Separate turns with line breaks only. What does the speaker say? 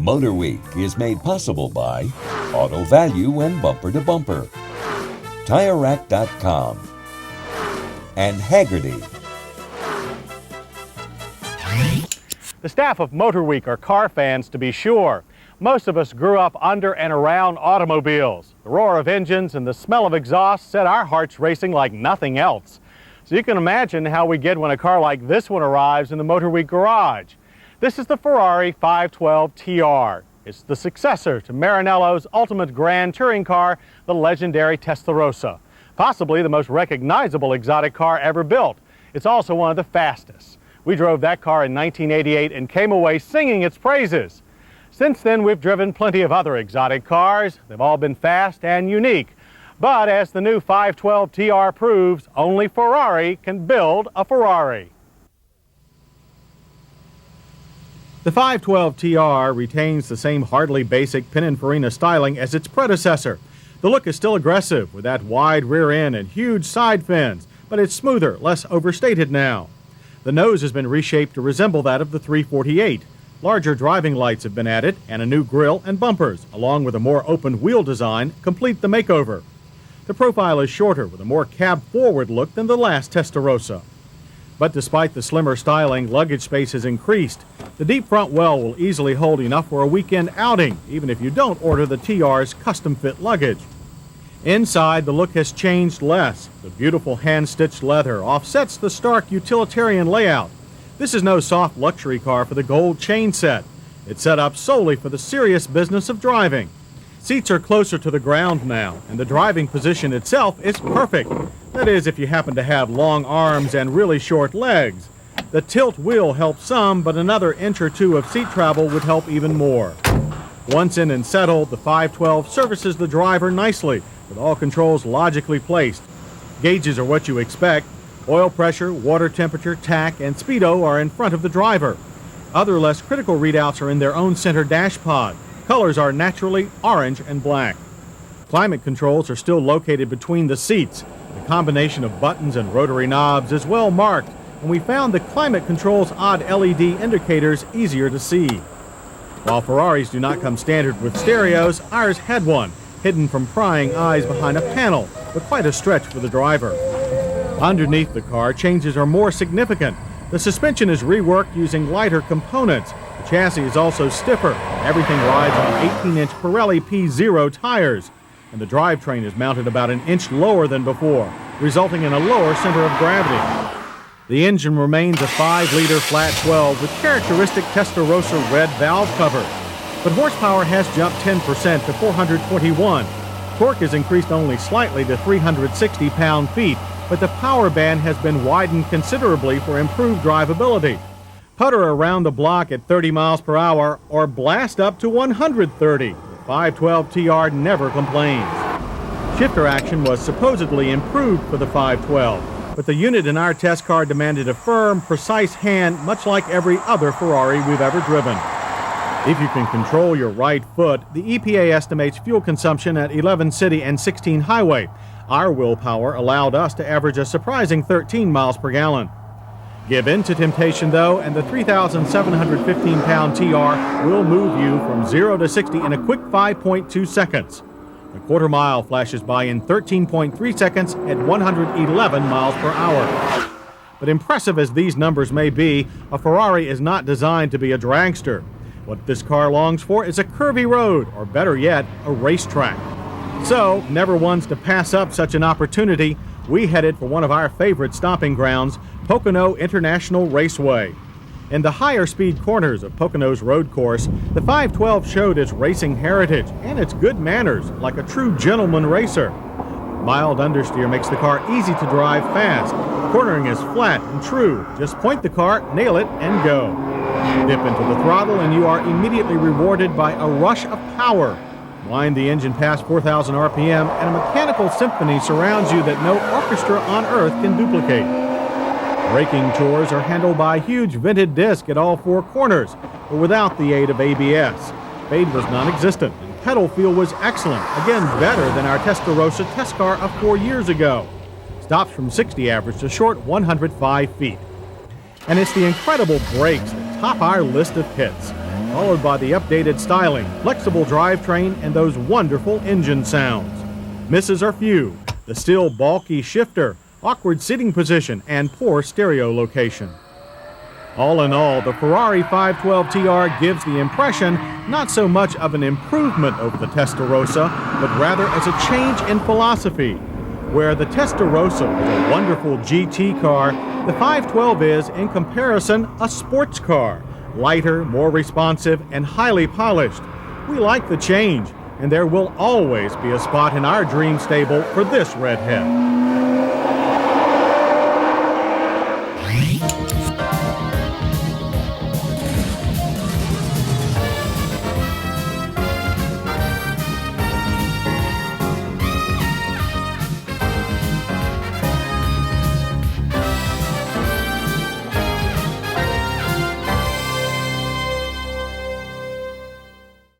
MotorWeek is made possible by Auto Value and Bumper to Bumper, TireRack.com, and Haggerty.
The staff of MotorWeek are car fans, to be sure. Most of us grew up under and around automobiles. The roar of engines and the smell of exhaust set our hearts racing like nothing else. So you can imagine how we get when a car like this one arrives in the MotorWeek garage. This is the Ferrari 512 TR. It's the successor to Maranello's ultimate grand touring car, the legendary Testarossa. Possibly the most recognizable exotic car ever built. It's also one of the fastest. We drove that car in 1988 and came away singing its praises. Since then, we've driven plenty of other exotic cars. They've all been fast and unique. But as the new 512 TR proves, only Ferrari can build a Ferrari. The 512 TR retains the same hardly basic Pininfarina styling as its predecessor. The look is still aggressive with that wide rear end and huge side fins, but it's smoother, less overstated now. The nose has been reshaped to resemble that of the 348. Larger driving lights have been added, and a new grille and bumpers, along with a more open wheel design, complete the makeover. The profile is shorter with a more cab-forward look than the last Testarossa. But despite the slimmer styling, luggage space has increased. The deep front well will easily hold enough for a weekend outing, even if you don't order the TR's custom-fit luggage. Inside, the look has changed less. The beautiful hand-stitched leather offsets the stark utilitarian layout. This is no soft luxury car for the gold chain set. It's set up solely for the serious business of driving. Seats are closer to the ground now, and the driving position itself is perfect. That is, if you happen to have long arms and really short legs. The tilt wheel helps some, but another inch or two of seat travel would help even more. Once in and settled, the 512 services the driver nicely, with all controls logically placed. Gauges are what you expect. Oil pressure, water temperature, tach, and speedo are in front of the driver. Other less critical readouts are in their own center dash pod. Colors are naturally orange and black. Climate controls are still located between the seats. The combination of buttons and rotary knobs is well marked, and we found the climate control's odd LED indicators easier to see. While Ferraris do not come standard with stereos, ours had one, hidden from prying eyes behind a panel, but quite a stretch for the driver. Underneath the car, changes are more significant. The suspension is reworked using lighter components. The chassis is also stiffer. Everything rides on 18-inch Pirelli P0 tires, and the drivetrain is mounted about an inch lower than before, resulting in a lower center of gravity. The engine remains a 5-liter flat 12 with characteristic Testarossa red valve cover, but horsepower has jumped 10% to 421. Torque is increased only slightly to 360 pound-feet, but the power band has been widened considerably for improved drivability. Putter around the block at 30 miles per hour or blast up to 130. The 512 TR never complains. Shifter action was supposedly improved for the 512, but the unit in our test car demanded a firm, precise hand, much like every other Ferrari we've ever driven. If you can control your right foot, the EPA estimates fuel consumption at 11 city and 16 highway. Our willpower allowed us to average a surprising 13 miles per gallon. Give in to temptation, though, and the 3,715-pound TR will move you from 0 to 60 in a quick 5.2 seconds. A quarter mile flashes by in 13.3 seconds at 111 miles per hour. But impressive as these numbers may be, a Ferrari is not designed to be a dragster. What this car longs for is a curvy road, or better yet, a racetrack. So, never ones to pass up such an opportunity, we headed for one of our favorite stomping grounds, Pocono International Raceway. In the higher speed corners of Pocono's road course, the 512 showed its racing heritage and its good manners, like a true gentleman racer. Mild understeer makes the car easy to drive fast. Cornering is flat and true. Just point the car, nail it, and go. Dip into the throttle and you are immediately rewarded by a rush of power. Wind the engine past 4,000 RPM and a mechanical symphony surrounds you that no orchestra on earth can duplicate. Braking chores are handled by a huge vented disc at all four corners, but without the aid of ABS. Fade was non-existent, and pedal feel was excellent, again better than our Testarossa test car of 4 years ago. Stops from 60 average to short 105 feet. And it's the incredible brakes that top our list of hits. followed by the updated styling, flexible drivetrain, and those wonderful engine sounds. Misses are few: the still bulky shifter, awkward seating position, and poor stereo location. All in all, the Ferrari 512 TR gives the impression not so much of an improvement over the Testarossa, but rather as a change in philosophy. Where the Testarossa was a wonderful GT car, the 512 is, in comparison, a sports car. Lighter, more responsive, and highly polished. We like the change, and there will always be a spot in our dream stable for this redhead.